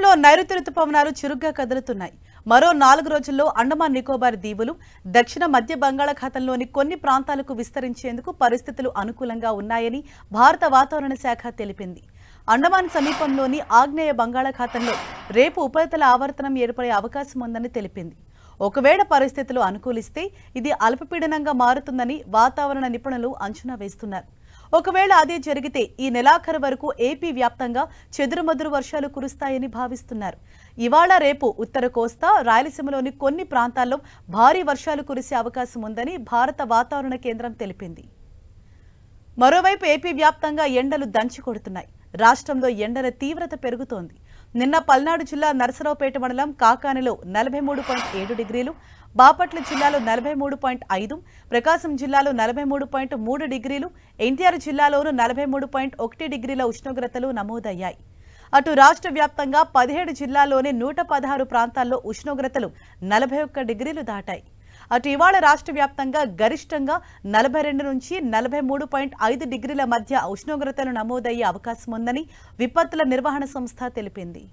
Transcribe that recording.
దేశంలో నైరుతి రుతుపవనాలు చురుగ్గా కదులుతున్నాయి. మరో 4 రోజుల్లో అండమాన్ నికోబార్ దీవులు, దక్షిణ మధ్య బంగాళాఖాతంలోని కొన్ని ప్రాంతాలకు విస్తరించేందుకు పరిస్థితులు అనుకూలంగా ఉన్నాయని భారత వాతావరణ శాఖ తెలిపింది. అండమాన్ సమీపంలోని ఆగ్నేయ బంగాళాఖాతంలో రేపు ఉపరితల ఆవర్తనం ఏర్పడే అవకాశం ఉందని తెలిపింది. ఒకవేళ పరిస్థితులు అనుకూలిస్తే ఇది అల్పపీడనంగా మారుతుందని వాతావరణ నిపుణులు అంచనా వేస్తున్నారు. ఒకవేళ అదే జరిగితే ఈ నెలాఖరు వరకు ఏపీ వ్యాప్తంగా చెదురుమదురు వర్షాలు కురుస్తాయని భావిస్తున్నారు. ఇవాళ రేపు ఉత్తర కోస్తా, రాయలసీమలోని కొన్ని ప్రాంతాల్లో భారీ వర్షాలు కురిసే అవకాశం ఉందని భారత వాతావరణ కేంద్రం తెలిపింది. మరోవైపు ఏపీ వ్యాప్తంగా ఎండలు దంచి కొడుతున్నాయి. రాష్ట్రంలో ఎండల తీవ్రత పెరుగుతోంది. నిన్న పల్నాడు జిల్లా నరసరావుపేట మండలం కాకానిలో 43.7 డిగ్రీలు, బాపట్ల జిల్లాలో 43.5, ప్రకాశం జిల్లాలో 43.3 డిగ్రీలు, ఎన్టీఆర్ జిల్లాలోనూ 43.1 డిగ్రీల ఉష్ణోగ్రతలు నమోదయ్యాయి. అటు రాష్ట్ర వ్యాప్తంగా 17 జిల్లాల్లోని 116 ప్రాంతాల్లో ఉష్ణోగ్రతలు 41 డిగ్రీలు దాటాయి. అటు ఇవాళ రాష్ట్ర వ్యాప్తంగా గరిష్టంగా 42 నుంచి 43.5 డిగ్రీల మధ్య ఉష్ణోగ్రతలు నమోదయ్యే అవకాశం ఉందని విపత్తుల నిర్వహణ సంస్థ తెలిపింది.